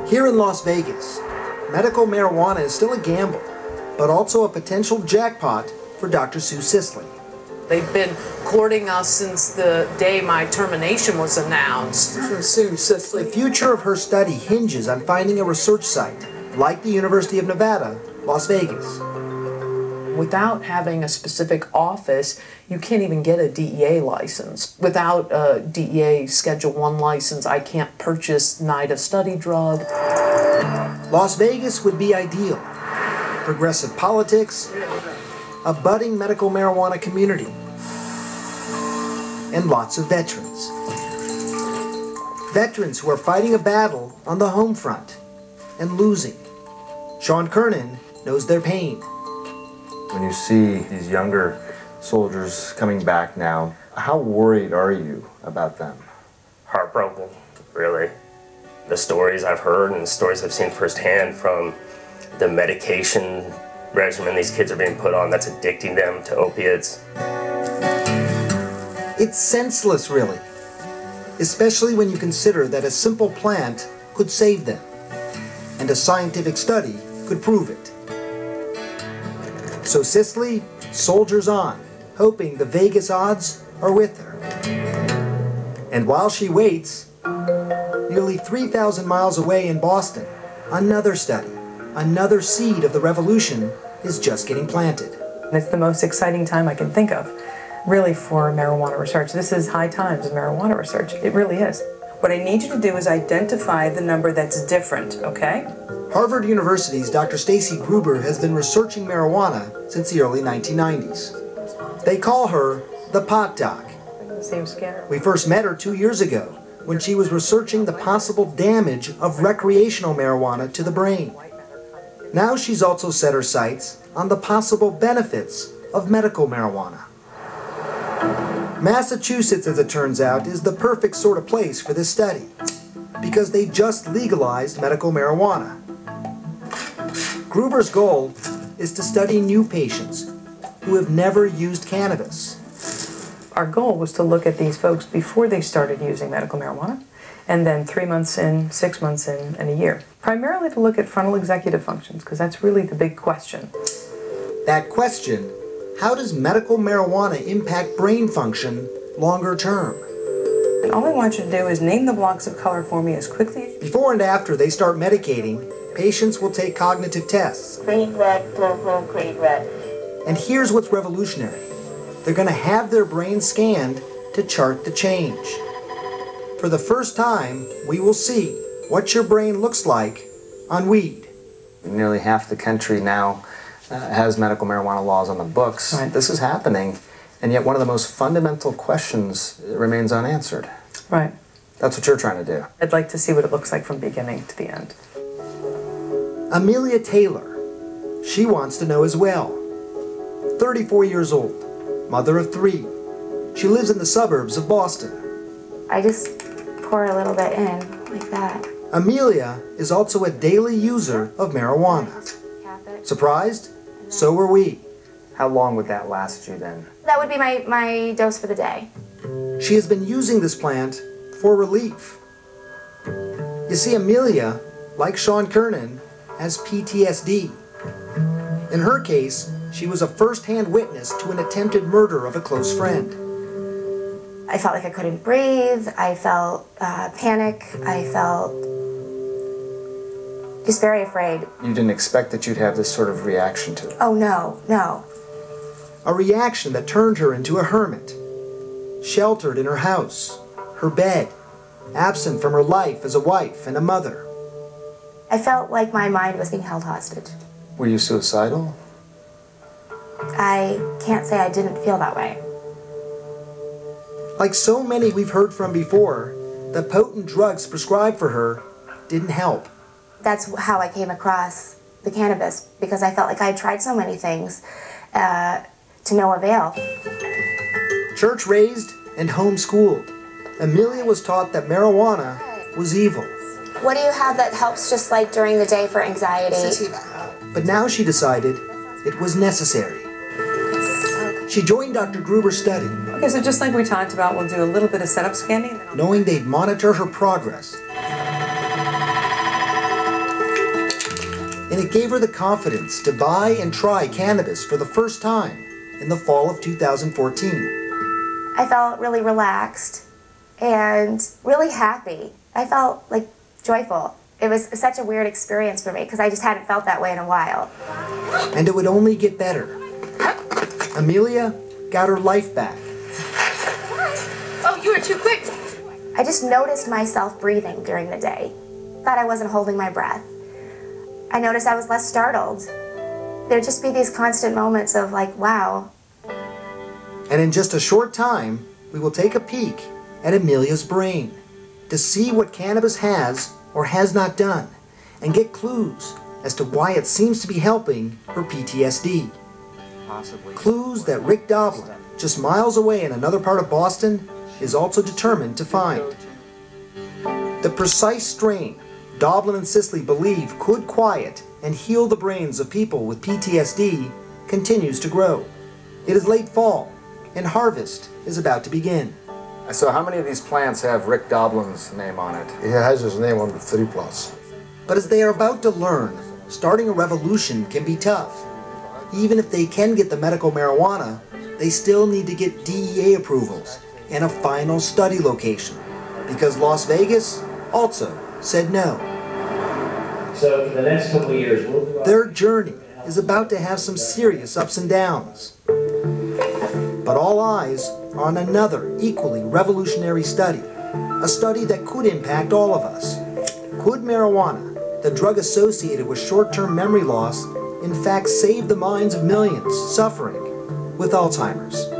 Here in Las Vegas, medical marijuana is still a gamble, but also a potential jackpot for Dr. Sue Sisley. They've been courting us since the day my termination was announced. Sue Sisley. The future of her study hinges on finding a research site, like the University of Nevada, Las Vegas. Without having a specific office, you can't even get a DEA license. Without a DEA Schedule I license, I can't purchase NIDA study drug. Las Vegas would be ideal. Progressive politics, a budding medical marijuana community, and lots of veterans. Veterans who are fighting a battle on the home front and losing. Sean Kernan knows their pain. When you see these younger soldiers coming back now, how worried are you about them? Heartbroken, really. The stories I've heard and the stories I've seen firsthand from the medication regimen these kids are being put on that's addicting them to opiates. It's senseless, really, especially when you consider that a simple plant could save them, and a scientific study could prove it. So Sisley soldiers on, hoping the Vegas odds are with her. And while she waits, nearly 3,000 miles away in Boston, another study, another seed of the revolution is just getting planted. It's the most exciting time I can think of, really, for marijuana research. This is high times in marijuana research. It really is. What I need you to do is identify the number that's different, okay? Harvard University's Dr. Stacy Gruber has been researching marijuana since the early 1990s. They call her the pot doc. Seems scary. We first met her 2 years ago when she was researching the possible damage of recreational marijuana to the brain. Now she's also set her sights on the possible benefits of medical marijuana. Massachusetts, as it turns out, is the perfect sort of place for this study because they just legalized medical marijuana. Gruber's goal is to study new patients who have never used cannabis. Our goal was to look at these folks before they started using medical marijuana, and then 3 months in, 6 months in, and a year. Primarily to look at frontal executive functions, because that's really the big question. That question, how does medical marijuana impact brain function longer term? And all I want you to do is name the blocks of color for me as quickly as you can. Before and after they start medicating, patients will take cognitive tests. Green, red, purple, green, red. And here's what's revolutionary. They're going to have their brain scanned to chart the change. For the first time, we will see what your brain looks like on weed. Nearly half the country now has medical marijuana laws on the books. Right. This is happening, and yet one of the most fundamental questions remains unanswered. Right. That's what you're trying to do. I'd like to see what it looks like from beginning to the end. Amelia Taylor, she wants to know as well. 34 years old, mother of 3. She lives in the suburbs of Boston. I just pour a little bit in, like that. Amelia is also a daily user of marijuana. Surprised? So were we. How long would that last you then? That would be my dose for the day. She has been using this plant for relief. You see, Amelia, like Sean Kernan, has PTSD. In her case, she was a first-hand witness to an attempted murder of a close friend. I felt like I couldn't breathe. I felt panic. I felt just very afraid. You didn't expect that you'd have this sort of reaction to it. Oh, no, no. A reaction that turned her into a hermit, sheltered in her house, her bed, absent from her life as a wife and a mother. I felt like my mind was being held hostage. Were you suicidal? I can't say I didn't feel that way. Like so many we've heard from before, the potent drugs prescribed for her didn't help. That's how I came across the cannabis, because I felt like I had tried so many things to no avail. Church-raised and homeschooled, Amelia was taught that marijuana was evil. What do you have that helps just like during the day for anxiety? Sativa. But now she decided it was necessary. She joined Dr. Gruber's study, Okay, so just like we talked about, we'll do a little bit of setup scanning. knowing they'd monitor her progress and it gave her the confidence to buy and try cannabis for the first time in the fall of 2014. I felt really relaxed and really happy. I felt like joyful. It was such a weird experience for me because I just hadn't felt that way in a while. And it would only get better. Amelia got her life back. Oh, you were too quick. I just noticed myself breathing during the day. Thought I wasn't holding my breath. I noticed I was less startled. There'd just be these constant moments of like, wow. And in just a short time, we will take a peek at Amelia's brain to see what cannabis has or has not done and get clues as to why it seems to be helping her PTSD. Clues that Rick Doblin, just miles away in another part of Boston, is also determined to find. The precise strain Doblin and Sisley believe could quiet and heal the brains of people with PTSD continues to grow. It is late fall, and harvest is about to begin. So how many of these plants have Rick Doblin's name on it? He has his name on the 3+. But as they are about to learn, starting a revolution can be tough. Even if they can get the medical marijuana, they still need to get DEA approvals and a final study location, because Las Vegas also said no. So for the next couple of years, we'll do Their journey is about to have some serious ups and downs. But all eyes are on another equally revolutionary study, a study that could impact all of us. Could marijuana, the drug associated with short-term memory loss, in fact save the minds of millions suffering with Alzheimer's?